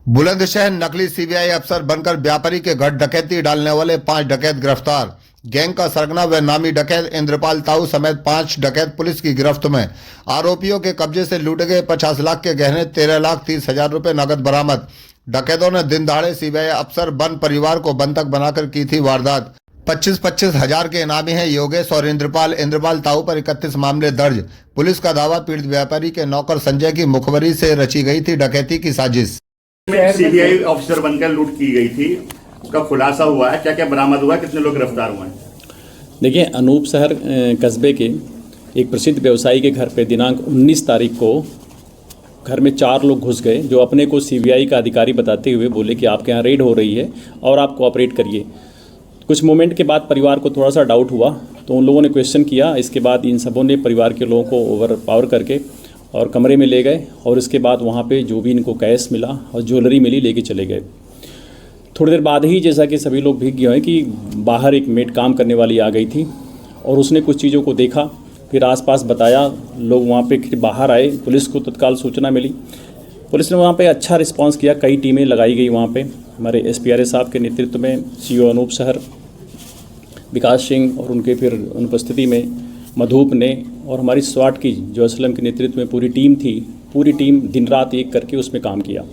बुलंदशहर नकली सीबीआई अफसर बनकर व्यापारी के घर डकैती डालने वाले 5 डकैत गिरफ्तार। गैंग का सरगना व नामी डकैत इंद्रपाल ताऊ समेत 5 डकैत पुलिस की गिरफ्त में। आरोपियों के कब्जे से लूटे गए 50 लाख के गहने 13,30,000 रुपए नगद बरामद। डकैतों ने दिन दहाड़े सीबीआई अफसर बन परिवार को बंधक बनाकर की थी वारदात। 25-25 हजार के इनामी हैं योगेश और इंद्रपाल ताऊ पर 31 मामले दर्ज। पुलिस का दावा पीड़ित व्यापारी के नौकर संजय की मुखबरी से रची गई थी डकैती की साजिश। सीबीआई ऑफिसर बनकर लूट की गई थी, उसका खुलासा हुआ है, क्या क्या बरामद हुआ है, कितने लोग गिरफ्तार हुए हैं? देखिए, अनूप शहर कस्बे के एक प्रसिद्ध व्यवसायी के घर पे दिनांक 19 तारीख को घर में 4 लोग घुस गए, जो अपने को सीबीआई का अधिकारी बताते हुए बोले कि आपके यहाँ रेड हो रही है और आप कोऑपरेट करिए। कुछ मोमेंट के बाद परिवार को थोड़ा सा डाउट हुआ, तो उन लोगों ने क्वेश्चन किया। इसके बाद इन सबों ने परिवार के लोगों को ओवर पावर करके और कमरे में ले गए और इसके बाद वहाँ पे जो भी इनको कैश मिला और ज्वेलरी मिली लेके चले गए। थोड़ी देर बाद ही, जैसा कि सभी लोग भीग गए हैं, कि बाहर एक मेड काम करने वाली आ गई थी और उसने कुछ चीज़ों को देखा, फिर आसपास बताया। लोग वहाँ पे बाहर आए, पुलिस को तत्काल सूचना मिली। पुलिस ने वहाँ पे अच्छा रिस्पांस किया, कई टीमें लगाई गई वहाँ पे। हमारे एसपीआरए साहब के नेतृत्व में सीओ अनूप शहर, विकास सिंह और उनके फिर अनुपस्थिति में मधुप ने, और हमारी स्वाट की जो असलम के नेतृत्व में पूरी टीम थी, पूरी टीम दिन रात एक करके उसमें काम किया।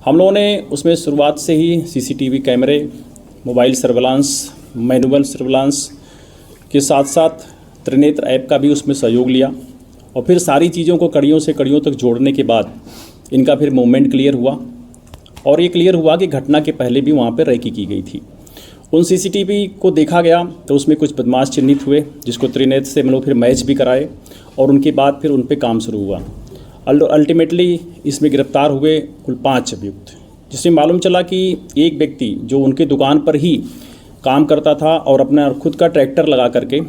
हम लोगों ने उसमें शुरुआत से ही सीसीटीवी कैमरे, मोबाइल सर्विलांस, मैनुअल सर्विलांस के साथ साथ त्रिनेत्र ऐप का भी उसमें सहयोग लिया और फिर सारी चीज़ों को कड़ियों से कड़ियों तक जोड़ने के बाद इनका फिर मूवमेंट क्लियर हुआ। और ये क्लियर हुआ कि घटना के पहले भी वहाँ पर रैकी की गई थी। उन सीसीटीवी को देखा गया तो उसमें कुछ बदमाश चिन्हित हुए, जिसको त्रिनेत्र से हम लोग फिर मैच भी कराए और उनके बाद फिर उन पर काम शुरू हुआ। अल्टीमेटली इसमें गिरफ्तार हुए कुल 5 अभियुक्त, जिसमें मालूम चला कि एक व्यक्ति जो उनके दुकान पर ही काम करता था और अपना खुद का ट्रैक्टर लगा करके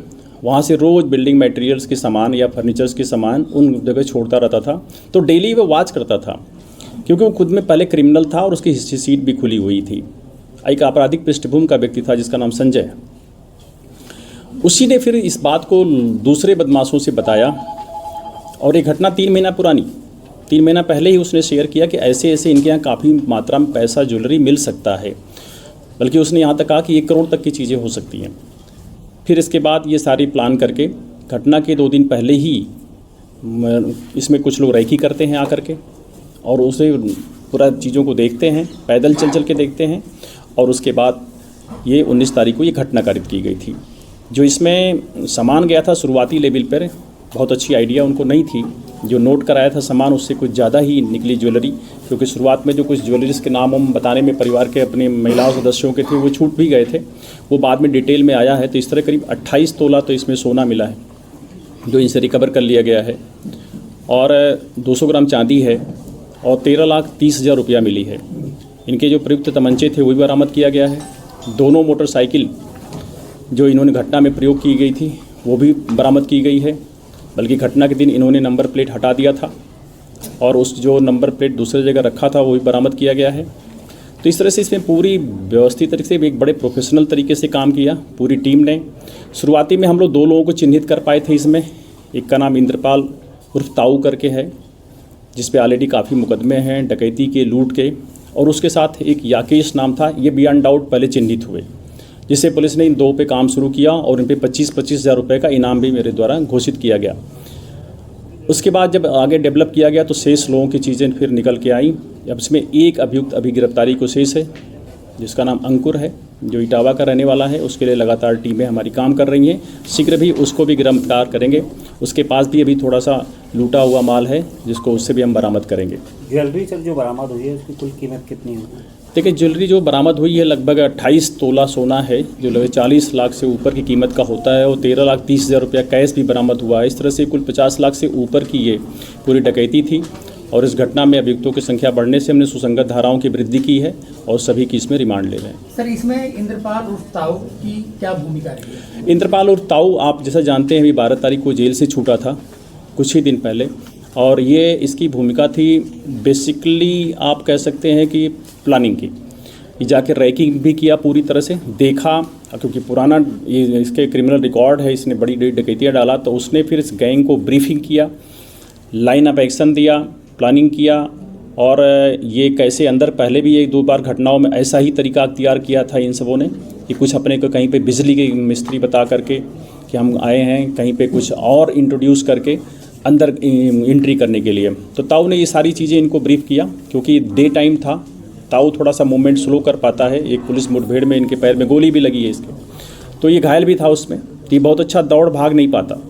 वहाँ से रोज़ बिल्डिंग मटेरियल्स के सामान या फर्नीचर्स के सामान उन जगह छोड़ता रहता था। तो डेली वो वॉच करता था, क्योंकि वो खुद में पहले क्रिमिनल था और उसकी हिस्ट्री सीट भी खुली हुई थी। एक आपराधिक पृष्ठभूमि का व्यक्ति था जिसका नाम संजय। उसी ने फिर इस बात को दूसरे बदमाशों से बताया और ये घटना 3 महीना पुरानी, 3 महीना पहले ही उसने शेयर किया कि ऐसे ऐसे इनके यहाँ काफ़ी मात्रा में पैसा ज्वेलरी मिल सकता है। बल्कि उसने यहाँ तक कहा कि 1 करोड़ तक की चीज़ें हो सकती हैं। फिर इसके बाद ये सारी प्लान करके घटना के 2 दिन पहले ही इसमें कुछ लोग रैकी करते हैं आकर के और उसे पूरा चीज़ों को देखते हैं, पैदल चल के देखते हैं। और उसके बाद ये 19 तारीख को ये घटना कारित की गई थी। जो इसमें सामान गया था शुरुआती लेवल पर, बहुत अच्छी आइडिया उनको नहीं थी। जो नोट कराया था सामान, उससे कुछ ज़्यादा ही निकली ज्वेलरी, क्योंकि शुरुआत में जो कुछ ज्वेलरीज के नाम हम बताने में परिवार के अपने महिलाओं सदस्यों के थे वो छूट भी गए थे, वो बाद में डिटेल में आया है। तो इस तरह करीब 28 तोला तो इसमें सोना मिला है जो इनसे रिकवर कर लिया गया है, और 200 ग्राम चांदी है और 13,30,000 रुपया मिली है। इनके जो प्रयुक्त तमंचे थे वो भी बरामद किया गया है। दोनों मोटरसाइकिल जो इन्होंने घटना में प्रयोग की गई थी वो भी बरामद की गई है, बल्कि घटना के दिन इन्होंने नंबर प्लेट हटा दिया था और उस जो नंबर प्लेट दूसरे जगह रखा था वो भी बरामद किया गया है। तो इस तरह से इसमें पूरी व्यवस्थित तरीके से एक बड़े प्रोफेशनल तरीके से काम किया पूरी टीम ने। शुरुआती में हम लोग 2 लोगों को चिन्हित कर पाए थे इसमें। एक का नाम इंद्रपाल उर्फ ताऊ करके है, जिस पे ऑलरेडी काफ़ी मुकदमे हैं डकैती के, लूट के, और उसके साथ एक याकेश नाम था। ये बियॉन्ड डाउट पहले चिन्हित हुए, जिससे पुलिस ने इन 2 पे काम शुरू किया और इन पे 25-25 हज़ार रुपये का इनाम भी मेरे द्वारा घोषित किया गया। उसके बाद जब आगे डेवलप किया गया तो शेष लोगों की चीज़ें फिर निकल के आई। अब इसमें एक अभियुक्त अभी गिरफ्तारी को शेष है, जिसका नाम अंकुर है, जो इटावा का रहने वाला है। उसके लिए लगातार टीमें हमारी काम कर रही हैं, शीघ्र भी उसको भी गिरफ्तार करेंगे। उसके पास भी अभी थोड़ा सा लूटा हुआ माल है, जिसको उससे भी हम बरामद करेंगे। ज्वेलरी सर जो बरामद हुई है उसकी कुल कीमत कितनी होगी? देखिए, ज्वेलरी जो बरामद हुई है लगभग 28 तोला सोना है, जो लगभग 40 लाख से ऊपर की कीमत का होता है, और 13,30,000 रुपया कैश भी बरामद हुआ है। इस तरह से कुल 50 लाख से ऊपर की ये पूरी डकैती थी। और इस घटना में अभियुक्तों की संख्या बढ़ने से हमने सुसंगत धाराओं की वृद्धि की है और सभी की इसमें रिमांड ले रहे हैं। सर, इसमें इंद्रपाल उर्फ ताऊ की क्या भूमिका रही है? इंद्रपाल उर्फ ताऊ, आप जैसा जानते हैं, अभी 12 तारीख को जेल से छूटा था कुछ ही दिन पहले, और ये इसकी भूमिका थी बेसिकली आप कह सकते हैं कि प्लानिंग की। ये जाके रैकिंग भी किया, पूरी तरह से देखा, क्योंकि पुराना ये इसके क्रिमिनल रिकॉर्ड है, इसने बड़ी बड़ी डकैतियाँ डाला। तो उसने फिर इस गैंग को ब्रीफिंग किया, लाइन ऑफ एक्शन दिया, प्लानिंग किया और ये कैसे अंदर पहले भी एक दो बार घटनाओं में ऐसा ही तरीका अख्तियार किया था इन सबों ने कि कुछ अपने को कहीं पे बिजली के मिस्त्री बता करके कि हम आए हैं, कहीं पे कुछ और इंट्रोड्यूस करके अंदर एंट्री करने के लिए। तो ताऊ ने ये सारी चीज़ें इनको ब्रीफ किया, क्योंकि डे टाइम था, ताऊ थोड़ा सा मूवमेंट स्लो कर पाता है। एक पुलिस मुठभेड़ में इनके पैर में गोली भी लगी है इसके, तो ये घायल भी था उसमें, तो ये बहुत अच्छा दौड़ भाग नहीं पाता।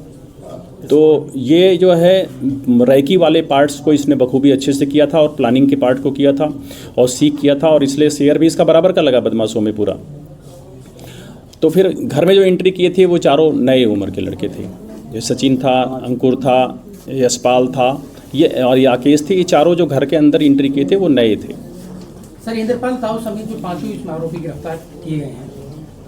तो ये जो है रैकी वाले पार्ट्स को इसने बखूबी अच्छे से किया था और प्लानिंग के पार्ट को किया था और सीख किया था, और इसलिए शेयर भी इसका बराबर का लगा बदमाशों में पूरा। तो फिर घर में जो एंट्री किए थे वो चारों नए उम्र के लड़के थे। ये सचिन था, अंकुर था, यशपाल था, ये और राकेश थे। ये चारों जो घर के अंदर एंट्री किए थे वो नए थे। सर, इंद्रपाल ताऊ समेत जो पांचों इसमें आरोपी गिरफ्तार किए गए हैं,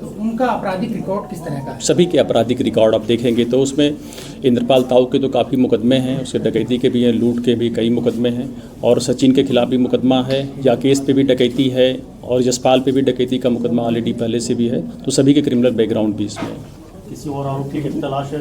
तो उनका आपराधिक रिकॉर्ड किस तरह का है? सभी के आपराधिक रिकॉर्ड आप देखेंगे तो उसमें इंद्रपाल ताऊ के तो काफ़ी मुकदमे हैं, उसके डकैती के भी हैं, लूट के भी कई मुकदमे हैं, और सचिन के खिलाफ भी मुकदमा है, राकेश पे भी डकैती है, और यशपाल पे भी डकैती का मुकदमा ऑलरेडी पहले से भी है। तो सभी के क्रिमिनल बैकग्राउंड भी इसमें है। किसी और आरोपी की तलाश है?